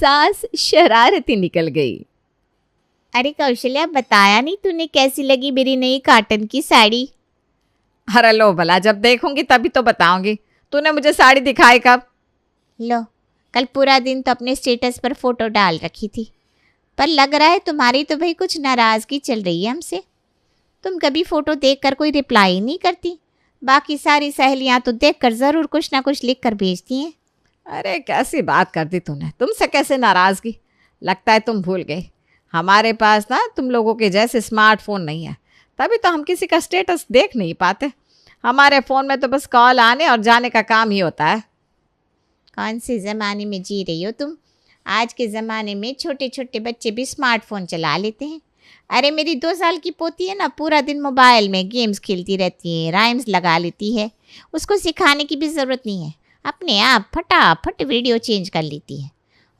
सास शरारती निकल गई। अरे कौशल्या, बताया नहीं तूने कैसी लगी मेरी नई कॉटन की साड़ी? अरे लो भला, जब देखूंगी तभी तो बताऊंगी। तूने मुझे साड़ी दिखाई कब? लो, कल पूरा दिन तो अपने स्टेटस पर फोटो डाल रखी थी, पर लग रहा है तुम्हारी तो भाई कुछ नाराज़गी चल रही है हमसे। तुम कभी फ़ोटो देखकर कोई रिप्लाई ही नहीं करती, बाकी सारी सहेलियां तो देखकर ज़रूर कुछ ना कुछ लिख कर भेजती हैं। अरे कैसी बात कर दी तूने, तुमसे कैसे नाराज़गी? लगता है तुम भूल गई, हमारे पास ना तुम लोगों के जैसे स्मार्टफोन नहीं है, तभी तो हम किसी का स्टेटस देख नहीं पाते। हमारे फ़ोन में तो बस कॉल आने और जाने का काम ही होता है। कौन से ज़माने में जी रही हो तुम? आज के ज़माने में छोटे छोटे बच्चे भी स्मार्टफोन चला लेते हैं। अरे मेरी 2 साल की पोती है ना, पूरा दिन मोबाइल में गेम्स खेलती रहती है, राइम्स लगा लेती है। उसको सिखाने की भी ज़रूरत नहीं है, अपने आप फटाफट वीडियो चेंज कर लेती है।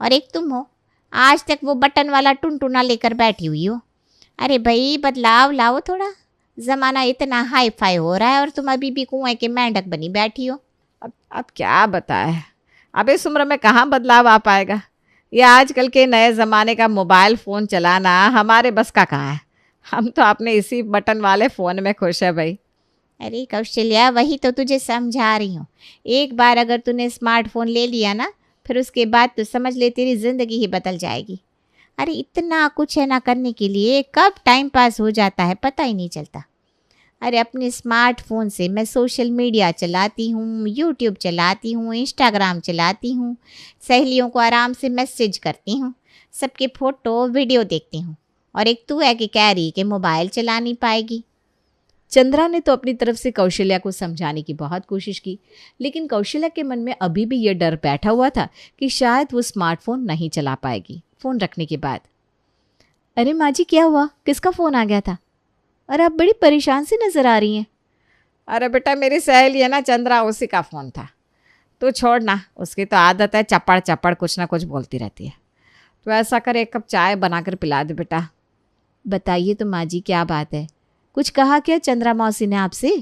और एक तुम हो, आज तक वो बटन वाला टुनटुना लेकर बैठी हुई हो। अरे भाई बदलाव लाओ थोड़ा, ज़माना इतना हाई फाई हो रहा है और तुम अभी भी कुएं के मेंढक बनी बैठी हो। अब क्या बताए, अब इस उम्र में कहाँ बदलाव आ पाएगा। ये आजकल के नए ज़माने का मोबाइल फ़ोन चलाना हमारे बस का कहाँ है। हम तो अपने इसी बटन वाले फ़ोन में खुश है भाई। अरे कौशल्या, वही तो तुझे समझा रही हूँ। एक बार अगर तूने स्मार्टफोन ले लिया ना, फिर उसके बाद तो समझ ले तेरी ज़िंदगी ही बदल जाएगी। अरे इतना कुछ है ना करने के लिए, कब टाइम पास हो जाता है पता ही नहीं चलता। अरे अपने स्मार्टफोन से मैं सोशल मीडिया चलाती हूँ, यूट्यूब चलाती हूँ, इंस्टाग्राम चलाती हूँ, सहेलियों को आराम से मैसेज करती हूँ, सबके फ़ोटो वीडियो देखती हूँ। और एक तू है कि कह रही कि मोबाइल चला नहीं पाएगी। चंद्रा ने तो अपनी तरफ से कौशल्या को समझाने की बहुत कोशिश की, लेकिन कौशल्या के मन में अभी भी ये डर बैठा हुआ था कि शायद वो स्मार्टफोन नहीं चला पाएगी फ़ोन रखने के बाद। अरे माँ जी, क्या हुआ? किसका फ़ोन आ गया था? और आप बड़ी परेशान सी नज़र आ रही हैं। अरे बेटा, मेरी सहेली है ना चंद्रा, उसी का फ़ोन था। तू छोड़ ना, उसकी तो आदत है चपड़ चपड़ कुछ ना कुछ बोलती रहती है। तो ऐसा कर, 1 कप चाय बनाकर पिला दे बेटा। बताइए तो माँ जी, क्या बात है? कुछ कहा क्या चंद्रा मौसी ने आपसे?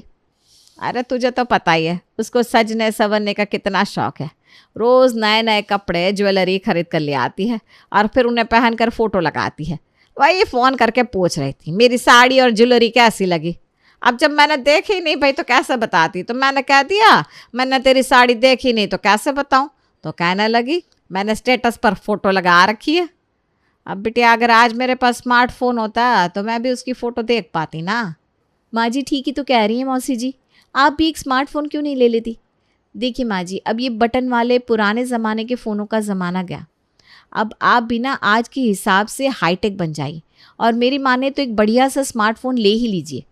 अरे तुझे तो पता ही है, उसको सजने संवरने का कितना शौक़ है। रोज़ नए नए कपड़े ज्वेलरी खरीद कर ले आती है और फिर उन्हें पहन कर फ़ोटो लगाती है। वही फ़ोन करके पूछ रही थी मेरी साड़ी और ज्वेलरी कैसी लगी। अब जब मैंने देखी नहीं भाई तो कैसे बताती, तो मैंने कह दिया मैंने तेरी साड़ी देखी नहीं तो कैसे बताऊँ। तो कहने लगी मैंने स्टेटस पर फ़ोटो लगा रखी है। अब बिटिया, अगर आज मेरे पास स्मार्टफोन होता तो मैं भी उसकी फ़ोटो देख पाती ना। माँ जी ठीक ही तो कह रही हैं मौसी जी, आप भी एक स्मार्टफोन क्यों नहीं ले लेती? देखिए माँ जी, अब ये बटन वाले पुराने ज़माने के फ़ोनों का ज़माना गया। अब आप भी ना आज के हिसाब से हाईटेक बन जाइए, और मेरी माने तो एक बढ़िया सा स्मार्टफोन ले ही लीजिए।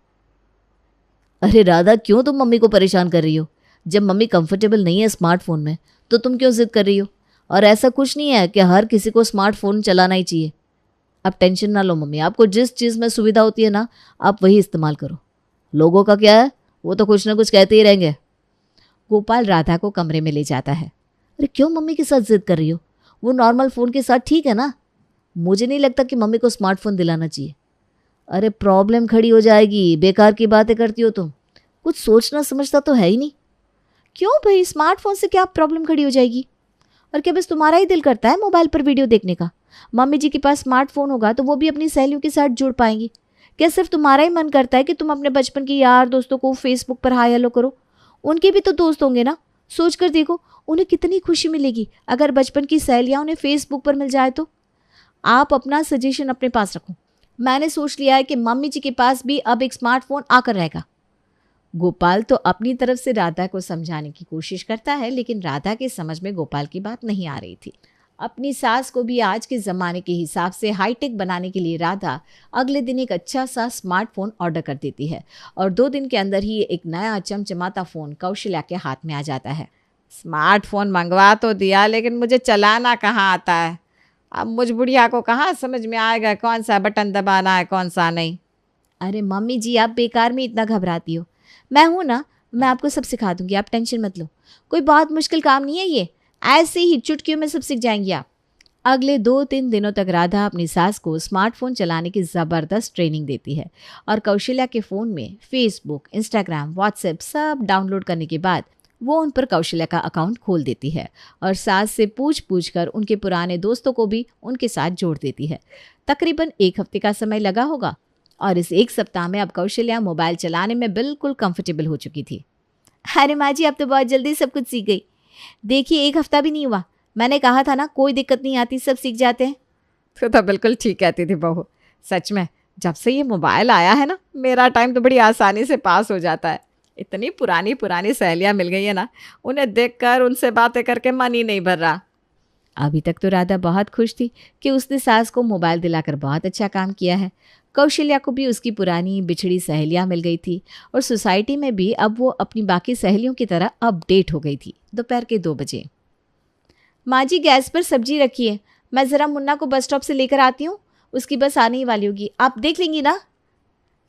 अरे राधा, क्यों तुम मम्मी को परेशान कर रही हो? जब मम्मी कंफर्टेबल नहीं है स्मार्टफोन में तो तुम क्यों जिद कर रही हो? और ऐसा कुछ नहीं है कि हर किसी को स्मार्टफोन चलाना ही चाहिए। अब टेंशन ना लो मम्मी, आपको जिस चीज़ में सुविधा होती है ना, आप वही इस्तेमाल करो। लोगों का क्या है, वो तो कुछ ना कुछ कहते ही रहेंगे। गोपाल राधा को कमरे में ले जाता है। अरे क्यों मम्मी के साथ जिद कर रही हो? वो नॉर्मल फ़ोन के साथ ठीक है ना। मुझे नहीं लगता कि मम्मी को स्मार्टफोन दिलाना चाहिए। अरे प्रॉब्लम खड़ी हो जाएगी, बेकार की बातें करती हो तुम। कुछ सोचना समझता तो है ही नहीं। क्यों भाई, स्मार्टफोन से क्या प्रॉब्लम खड़ी हो जाएगी? और क्या बस तुम्हारा ही दिल करता है मोबाइल पर वीडियो देखने का? मम्मी जी के पास स्मार्टफोन होगा तो वो भी अपनी सहेलियों के साथ जुड़ पाएंगी। क्या सिर्फ तुम्हारा ही मन करता है कि तुम अपने बचपन के यार दोस्तों को फेसबुक पर हाय हेलो करो? उनके भी तो दोस्त होंगे ना। सोच कर देखो, उन्हें कितनी खुशी मिलेगी अगर बचपन की सहेलियाँ उन्हें फेसबुक पर मिल जाए तो। आप अपना सजेशन अपने पास रखो। मैंने सोच लिया है कि मम्मी जी के पास भी अब एक स्मार्टफोन आकर रहेगा। गोपाल तो अपनी तरफ से राधा को समझाने की कोशिश करता है, लेकिन राधा के समझ में गोपाल की बात नहीं आ रही थी। अपनी सास को भी आज के ज़माने के हिसाब से हाईटेक बनाने के लिए राधा अगले दिन एक अच्छा सा स्मार्टफोन ऑर्डर कर देती है और 2 दिन के अंदर ही एक नया चमचमाता फ़ोन कौशल्या के हाथ में आ जाता है। स्मार्टफोन मंगवा तो दिया, लेकिन मुझे चलाना कहाँ आता है। अब मुझ बुढ़िया को कहाँ समझ में आएगा कौन सा बटन दबाना है कौन सा नहीं। अरे मम्मी जी, आप बेकार में इतना घबराती हो। मैं हूँ ना, मैं आपको सब सिखा दूंगी, आप टेंशन मत लो। कोई बहुत मुश्किल काम नहीं है ये, ऐसे ही चुटकियों में सब सीख जाएंगी आप। अगले 2-3 दिनों तक राधा अपनी सास को स्मार्टफोन चलाने की ज़बरदस्त ट्रेनिंग देती है और कौशल्या के फ़ोन में फेसबुक, इंस्टाग्राम, व्हाट्सएप सब डाउनलोड करने के बाद वो उन पर कौशल्या का अकाउंट खोल देती है और सास से पूछ कर उनके पुराने दोस्तों को भी उनके साथ जोड़ देती है। तकरीबन 1 हफ्ते का समय लगा होगा और इस 1 सप्ताह में अब कौशल्या मोबाइल चलाने में बिल्कुल कंफर्टेबल हो चुकी थी। अरे माँ जी, अब तो बहुत जल्दी सब कुछ सीख गई। देखिए 1 हफ्ता भी नहीं हुआ, मैंने कहा था ना कोई दिक्कत नहीं आती, सब सीख जाते हैं। तो बिल्कुल ठीक कहती थी बहू। सच में जब से ये मोबाइल आया है ना, मेरा टाइम तो बड़ी आसानी से पास हो जाता है। इतनी पुरानी पुरानी सहेलियाँ मिल गई है ना, उन्हें देखकर उनसे बातें करके मन ही नहीं भर रहा। अभी तक तो राधा बहुत खुश थी कि उसने सास को मोबाइल दिलाकर बहुत अच्छा काम किया है। कौशल्या को भी उसकी पुरानी बिछड़ी सहेलियाँ मिल गई थी और सोसाइटी में भी अब वो अपनी बाकी सहेलियों की तरह अपडेट हो गई थी। दोपहर के 2 बजे। माँ जी, गैस पर सब्जी रखी है, मैं ज़रा मुन्ना को बस स्टॉप से लेकर आती हूँ, उसकी बस आने ही वाली होगी, आप देख लेंगी ना।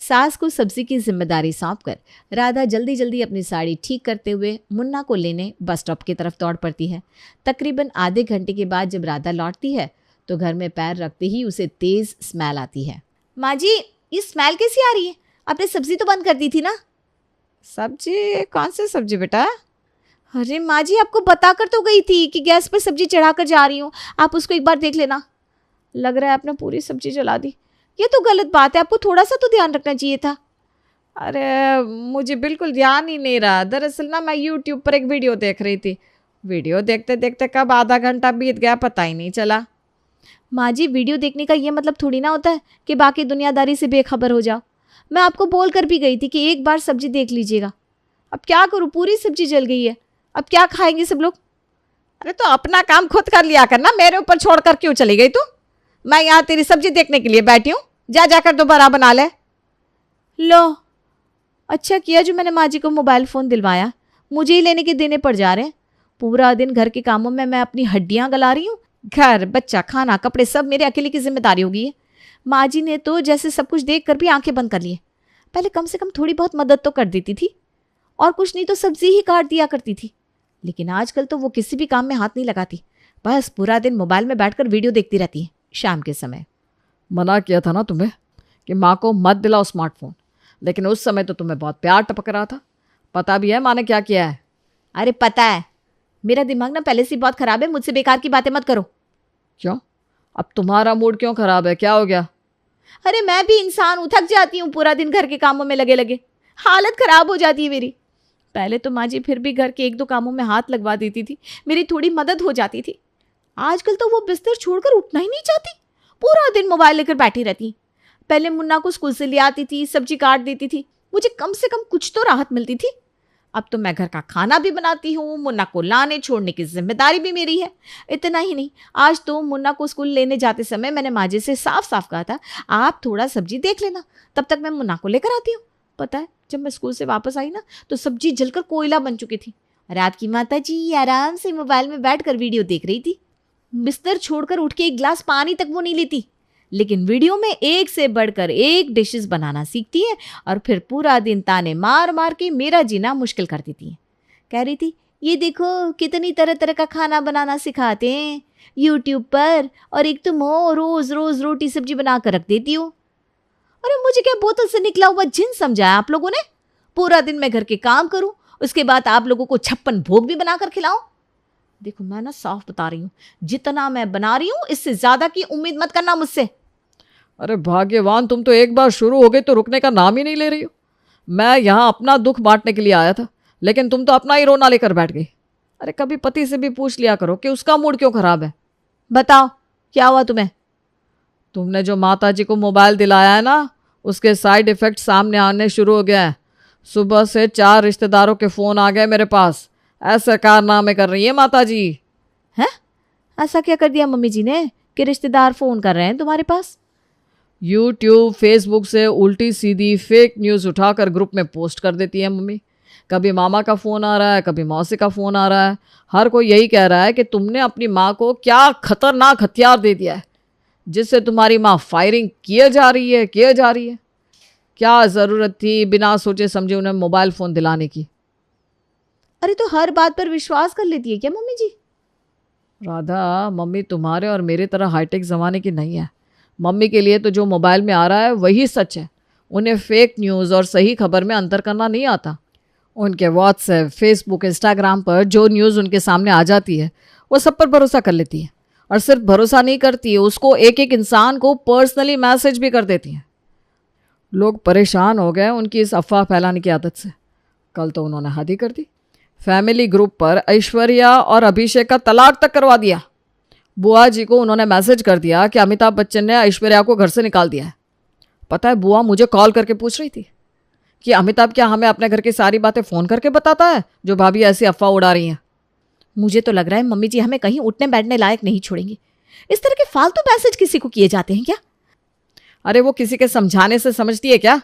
सास को सब्जी की जिम्मेदारी सौंपकर राधा जल्दी जल्दी अपनी साड़ी ठीक करते हुए मुन्ना को लेने बस स्टॉप की तरफ दौड़ पड़ती है। तकरीबन आधे घंटे के बाद जब राधा लौटती है तो घर में पैर रखते ही उसे तेज़ स्मेल आती है। माँ जी, ये स्मेल कैसी आ रही है? आपने सब्जी तो बंद कर दी थी ना। सब्जी? कौन सी सब्जी बेटा? अरे माँ जी, आपको बताकर तो गई थी कि गैस पर सब्जी चढ़ाकर जा रही हूँ, आप उसको एक बार देख लेना। लग रहा है आपने पूरी सब्जी जला दी, ये तो गलत बात है, आपको थोड़ा सा तो ध्यान रखना चाहिए था। अरे मुझे बिल्कुल ध्यान ही नहीं रहा। दरअसल ना मैं यूट्यूब पर एक वीडियो देख रही थी। वीडियो देखते देखते कब आधा घंटा बीत गया पता ही नहीं चला। माँ जी, वीडियो देखने का ये मतलब थोड़ी ना होता है कि बाकी दुनियादारी से बेखबर हो जाओ। मैं आपको बोल कर भी गई थी कि एक बार सब्जी देख लीजिएगा। अब क्या करूँ, पूरी सब्जी जल गई है, अब क्या खाएंगे सब लोग। अरे तो अपना काम खुद कर लिया करना, मेरे ऊपर छोड़ कर क्यों चली गई तू? मैं यहाँ तेरी सब्जी देखने के लिए बैठी हूँ, जा जाकर दोबारा बना ले। लो, अच्छा किया जो मैंने माँ जी को मोबाइल फ़ोन दिलवाया, मुझे ही लेने के देने पड़ जा रहे हैं। पूरा दिन घर के कामों में मैं अपनी हड्डियाँ गला रही हूँ। घर, बच्चा, खाना, कपड़े सब मेरे अकेले की जिम्मेदारी हो गई है। माँ जी ने तो जैसे सब कुछ देख कर भी आंखें बंद कर लिए। पहले कम से कम थोड़ी बहुत मदद तो कर देती थी, और कुछ नहीं तो सब्जी ही काट दिया करती थी। लेकिन आजकल तो वो किसी भी काम में हाथ नहीं लगाती, बस पूरा दिन मोबाइल में बैठकर वीडियो देखती रहती है। शाम के समय मना किया था ना तुम्हें कि माँ को मत दिलाओ स्मार्टफोन, लेकिन उस समय तो तुम्हें बहुत प्यार टपक रहा था। पता भी है माँ ने क्या किया है? अरे पता है, मेरा दिमाग ना पहले से बहुत ख़राब है, मुझसे बेकार की बातें मत करो। क्यों? अब तुम्हारा मूड क्यों खराब है, क्या हो गया? अरे मैं भी इंसान हूँ, थक जाती हूँ पूरा दिन घर के कामों में लगे लगे, हालत ख़राब हो जाती है मेरी। पहले तो माँ जी फिर भी घर के 1-2 कामों में हाथ लगवा देती थी, मेरी थोड़ी मदद हो जाती थी। आजकल तो वो बिस्तर छोड़कर उठना ही नहीं चाहती, पूरा दिन मोबाइल लेकर बैठी रहती। पहले मुन्ना को स्कूल से ले आती थी, सब्जी काट देती थी, मुझे कम से कम कुछ तो राहत मिलती थी। अब तो मैं घर का खाना भी बनाती हूँ, मुन्ना को लाने छोड़ने की जिम्मेदारी भी मेरी है। इतना ही नहीं, आज तो मुन्ना को स्कूल लेने जाते समय मैंने माँ जी से साफ साफ कहा था, आप थोड़ा सब्जी देख लेना, तब तक मैं मुन्ना को लेकर आती हूँ। पता है, जब मैं स्कूल से वापस आई ना तो सब्जी जलकर कोयला बन चुकी थी। रात की माता जी आराम से मोबाइल में बैठकर वीडियो देख रही थी, बिस्तर छोड़कर उठ के 1 गिलास पानी तक वो नहीं लेती, लेकिन वीडियो में एक से बढ़कर एक डिशेस बनाना सीखती है और फिर पूरा दिन ताने मार मार के मेरा जीना मुश्किल कर देती है। कह रही थी, ये देखो कितनी तरह तरह का खाना बनाना सिखाते हैं यूट्यूब पर, और एक तुम हो रोज रोज रोटी सब्जी बना कर रख देती हो। अरे मुझे क्या बोतल से निकला हुआ जिन समझा आप लोगों ने? पूरा दिन मैं घर के काम करूं, उसके बाद आप लोगों को 56 भोग भी बनाकर खिलाऊं। देखो मैं ना साफ बता रही हूँ, जितना मैं बना रही हूँ इससे ज्यादा की उम्मीद मत करना मुझसे। अरे भाग्यवान, तुम तो एक बार शुरू हो गई तो रुकने का नाम ही नहीं ले रही हो। मैं यहाँ अपना दुख बांटने के लिए आया था, लेकिन तुम तो अपना ही रोना लेकर बैठ गई। अरे कभी पति से भी पूछ लिया करो कि उसका मूड क्यों खराब है। बताओ क्या हुआ तुम्हें? तुमने जो माता जी को मोबाइल दिलाया है ना, उसके साइड इफ़ेक्ट सामने आने शुरू हो गया है। सुबह से 4 रिश्तेदारों के फ़ोन आ गए मेरे पास, ऐसे कारनामे कर रही है माता जी। हैं? ऐसा क्या कर दिया मम्मी जी ने कि रिश्तेदार फ़ोन कर रहे हैं तुम्हारे पास? यूट्यूब, फेसबुक से उल्टी सीधी फेक न्यूज़ उठाकर ग्रुप में पोस्ट कर देती है मम्मी। कभी मामा का फ़ोन आ रहा है, कभी मौसी का फ़ोन आ रहा है। हर कोई यही कह रहा है कि तुमने अपनी माँ को क्या खतरनाक हथियार दे दिया है, जिससे तुम्हारी माँ फायरिंग किए जा रही है। क्या ज़रूरत थी बिना सोचे समझे उन्हें मोबाइल फ़ोन दिलाने की? अरे तो हर बात पर विश्वास कर लेती है क्या मम्मी जी? राधा, मम्मी तुम्हारे और मेरे तरह हाईटेक ज़माने की नहीं है। मम्मी के लिए तो जो मोबाइल में आ रहा है वही सच है। उन्हें फेक न्यूज़ और सही खबर में अंतर करना नहीं आता। उनके व्हाट्सएप, फेसबुक, इंस्टाग्राम पर जो न्यूज़ उनके सामने आ जाती है वो सब पर भरोसा कर लेती है। और सिर्फ भरोसा नहीं करती है, उसको एक एक इंसान को पर्सनली मैसेज भी कर देती है। लोग परेशान हो गए उनकी इस अफवाह फैलाने की आदत से। कल तो उन्होंने हद ही कर दी। फैमिली ग्रुप पर ऐश्वर्या और अभिषेक का तलाक तक करवा दिया। बुआ जी को उन्होंने मैसेज कर दिया कि अमिताभ बच्चन ने ऐश्वर्या को घर से निकाल दिया है। पता है, बुआ मुझे कॉल करके पूछ रही थी कि अमिताभ क्या हमें अपने घर की सारी बातें फ़ोन करके बताता है जो भाभी ऐसी अफवाह उड़ा रही हैं। मुझे तो लग रहा है मम्मी जी हमें कहीं उठने बैठने लायक नहीं छोड़ेंगे। इस तरह के फालतू मैसेज किसी को किए जाते हैं क्या? अरे वो किसी के समझाने से समझती है क्या?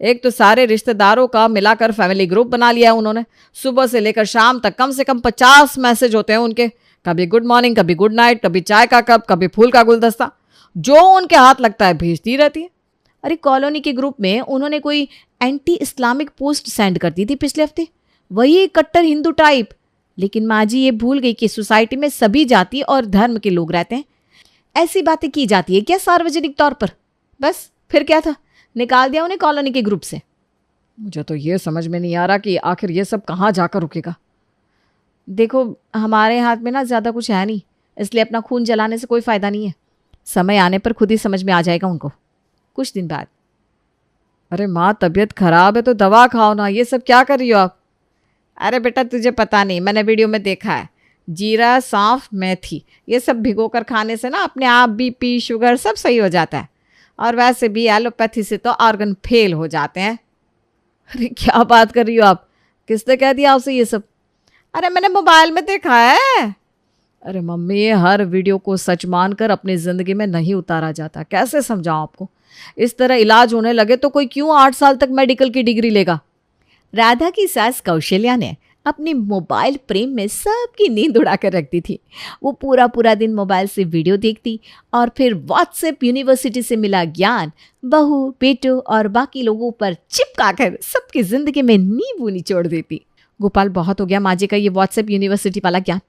एक तो सारे रिश्तेदारों का मिलाकर फैमिली ग्रुप बना लिया है उन्होंने। सुबह से लेकर शाम तक कम से कम 50 मैसेज होते हैं उनके। कभी गुड मॉर्निंग, कभी गुड नाइट, कभी चाय का कप, कभी फूल का गुलदस्ता, जो उनके हाथ लगता है भेजती रहती है। अरे कॉलोनी के ग्रुप में उन्होंने कोई एंटी इस्लामिक पोस्ट सेंड कर दी थी पिछले हफ्ते, वही कट्टर हिंदू टाइप। लेकिन माँ जी ये भूल गई कि सोसाइटी में सभी जाति और धर्म के लोग रहते हैं। ऐसी बातें की जाती है क्या सार्वजनिक तौर पर? बस फिर क्या था, निकाल दिया उन्हें कॉलोनी के ग्रुप से। मुझे तो ये समझ में नहीं आ रहा कि आखिर ये सब कहाँ जाकर रुकेगा। देखो हमारे हाथ में ना ज़्यादा कुछ है नहीं, इसलिए अपना खून जलाने से कोई फ़ायदा नहीं है। समय आने पर खुद ही समझ में आ जाएगा उनको, कुछ दिन बाद। अरे माँ, तबीयत खराब है तो दवा खाओ ना, ये सब क्या कर रही हो आप? अरे बेटा तुझे पता नहीं, मैंने वीडियो में देखा है। जीरा, सौंफ, मेथी ये सब भिगोकर खाने से ना अपने आप बीपी, शुगर सब सही हो जाता है। और वैसे भी एलोपैथी से तो ऑर्गन फेल हो जाते हैं। अरे क्या बात कर रही हो आप? किसने कह दिया आपसे ये सब? अरे मैंने मोबाइल में देखा है। अरे मम्मी, हर वीडियो को सच मानकर अपनी ज़िंदगी में नहीं उतारा जाता। कैसे समझाऊं आपको? इस तरह इलाज होने लगे तो कोई क्यों 8 साल तक मेडिकल की डिग्री लेगा। राधा की सास कौशल्या ने अपने मोबाइल प्रेम में सबकी नींद उड़ा कर रख दी थी। वो पूरा पूरा दिन मोबाइल से वीडियो देखती और फिर व्हाट्सएप यूनिवर्सिटी से मिला ज्ञान बहू, बेटों और बाकी लोगों पर चिपका कर सबकी जिंदगी में नींबू निचोड़ देती। गोपाल, बहुत हो गया माँ जी का ये व्हाट्सएप यूनिवर्सिटी वाला ज्ञान।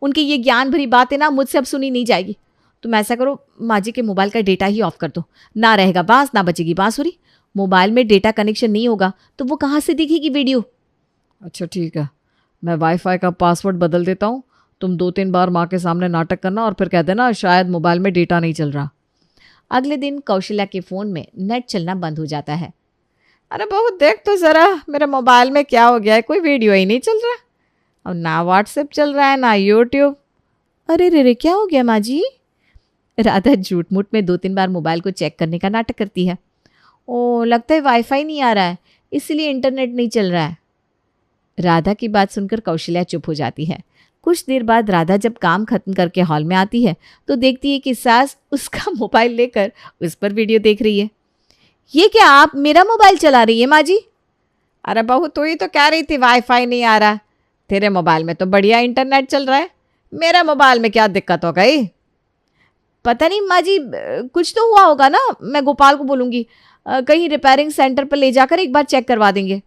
उनकी ये ज्ञान भरी बातें ना मुझसे अब सुनी नहीं जाएगी। तुम ऐसा करो, माँ जी के मोबाइल का डेटा ही ऑफ कर दो। ना रहेगा बांस, ना बचेगी बांसुरी। मोबाइल में डेटा कनेक्शन नहीं होगा तो वो कहाँ से दिखेगी वीडियो? अच्छा ठीक है, मैं वाईफाई का पासवर्ड बदल देता हूँ। तुम 2-3 बार माँ के सामने नाटक करना और फिर कह देना शायद मोबाइल में डेटा नहीं चल रहा। अगले दिन कौशल्या के फ़ोन में नेट चलना बंद हो जाता है। अरे बहुत देख तो ज़रा मेरे मोबाइल में क्या हो गया है, कोई वीडियो ही नहीं चल रहा और ना व्हाट्सएप चल रहा है ना यूट्यूब। अरे रे क्या हो गया माँ जी? राधा झूठ मूठ में 2-3 बार मोबाइल को चेक करने का नाटक करती है। ओ, लगता है वाईफाई नहीं आ रहा है, इसलिए इंटरनेट नहीं चल रहा है। राधा की बात सुनकर कौशल्या चुप हो जाती है। कुछ देर बाद राधा जब काम खत्म करके हॉल में आती है तो देखती है कि सास उसका मोबाइल लेकर उस पर वीडियो देख रही है। ये क्या, आप मेरा मोबाइल चला रही है माँ जी? अरे बहू, तू ही तो कह रही थी वाईफाई नहीं आ रहा। तेरे मोबाइल में तो बढ़िया इंटरनेट चल रहा है, मेरे मोबाइल में क्या दिक्कत हो गई? पता नहीं माँ जी, कुछ तो हुआ होगा ना। मैं गोपाल को बोलूँगी, कहीं रिपेयरिंग सेंटर पर ले जाकर एक बार चेक करवा देंगे।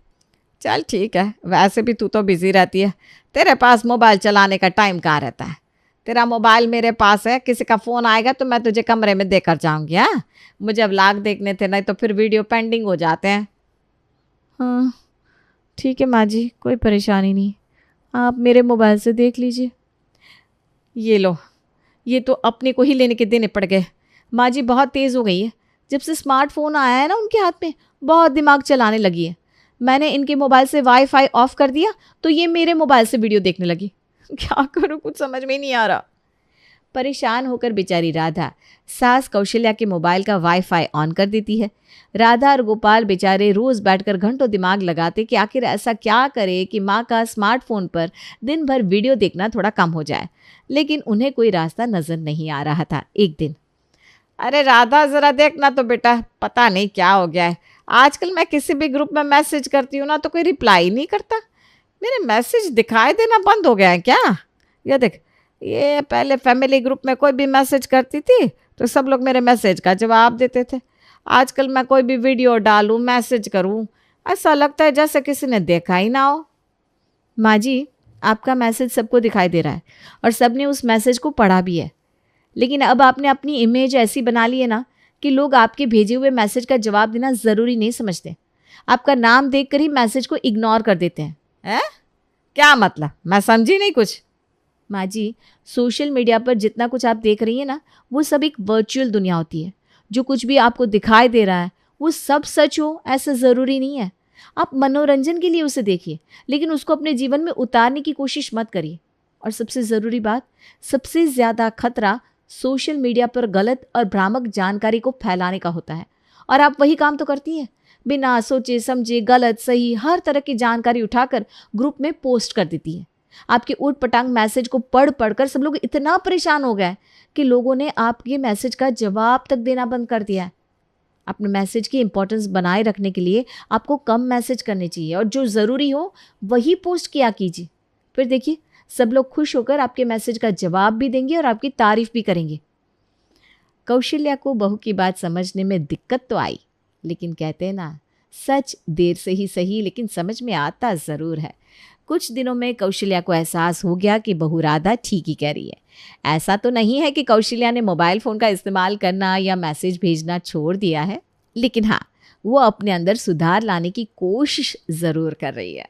चल ठीक है, वैसे भी तू तो बिजी रहती है, तेरे पास मोबाइल चलाने का टाइम कहाँ रहता है। तेरा मोबाइल मेरे पास है, किसी का फ़ोन आएगा तो मैं तुझे कमरे में देकर जाऊंगी। हाँ, मुझे अब व्लॉग देखने थे, नहीं तो फिर वीडियो पेंडिंग हो जाते हैं। हाँ ठीक है माँ जी, कोई परेशानी नहीं, आप मेरे मोबाइल से देख लीजिए। ये लो, ये तो अपने को ही लेने के देने पड़ गए। माँ जी बहुत तेज़ हो गई है, जब से स्मार्टफोन आया है ना उनके हाथ में बहुत दिमाग चलाने लगी है। मैंने इनके मोबाइल से वाईफाई ऑफ कर दिया तो ये मेरे मोबाइल से वीडियो देखने लगी। क्या करूँ, कुछ समझ में नहीं आ रहा। परेशान होकर बेचारी राधा सास कौशल्या के मोबाइल का वाईफाई ऑन कर देती है। राधा और गोपाल बेचारे रोज़ बैठकर घंटों दिमाग लगाते कि आखिर ऐसा क्या करे कि माँ का स्मार्टफोन पर दिन भर वीडियो देखना थोड़ा कम हो जाए, लेकिन उन्हें कोई रास्ता नज़र नहीं आ रहा था। एक दिन, अरे राधा ज़रा देखना तो बेटा, पता नहीं क्या हो गया है, आजकल मैं किसी भी ग्रुप में मैसेज करती हूँ ना तो कोई रिप्लाई नहीं करता। मेरे मैसेज दिखाई देना बंद हो गया है क्या? ये देख, ये पहले फैमिली ग्रुप में कोई भी मैसेज करती थी तो सब लोग मेरे मैसेज का जवाब देते थे। आजकल मैं कोई भी वीडियो डालूं, मैसेज करूं, ऐसा लगता है जैसे किसी ने देखा ही ना हो। माँ जी, आपका मैसेज सबको दिखाई दे रहा है और सबने उस मैसेज को पढ़ा भी है, लेकिन अब आपने अपनी इमेज ऐसी बना ली है ना कि लोग आपके भेजे हुए मैसेज का जवाब देना ज़रूरी नहीं समझते। आपका नाम देखकर ही मैसेज को इग्नोर कर देते हैं। है? क्या मतलब? मैं समझी नहीं कुछ। माँ जी, सोशल मीडिया पर जितना कुछ आप देख रही हैं ना, वो सब एक वर्चुअल दुनिया होती है। जो कुछ भी आपको दिखाई दे रहा है वो सब सच हो ऐसा ज़रूरी नहीं है। आप मनोरंजन के लिए उसे देखिए, लेकिन उसको अपने जीवन में उतारने की कोशिश मत करिए। और सबसे ज़रूरी बात, सबसे ज़्यादा खतरा सोशल मीडिया पर गलत और भ्रामक जानकारी को फैलाने का होता है। और आप वही काम तो करती हैं, बिना सोचे समझे गलत सही हर तरह की जानकारी उठाकर ग्रुप में पोस्ट कर देती है। आपके ऊट पटांग मैसेज को पढ़ पढ़कर सब लोग इतना परेशान हो गए कि लोगों ने आपके मैसेज का जवाब तक देना बंद कर दिया है। अपने मैसेज की इंपॉर्टेंस बनाए रखने के लिए आपको कम मैसेज करने चाहिए और जो ज़रूरी हो वही पोस्ट किया कीजिए। फिर देखिए, सब लोग खुश होकर आपके मैसेज का जवाब भी देंगे और आपकी तारीफ भी करेंगे। कौशल्या को बहू की बात समझने में दिक्कत तो आई, लेकिन कहते हैं ना, सच देर से ही सही लेकिन समझ में आता ज़रूर है। कुछ दिनों में कौशल्या को एहसास हो गया कि बहू राधा ठीक ही कह रही है। ऐसा तो नहीं है कि कौशल्या ने मोबाइल फ़ोन का इस्तेमाल करना या मैसेज भेजना छोड़ दिया है, लेकिन हाँ, वो अपने अंदर सुधार लाने की कोशिश ज़रूर कर रही है।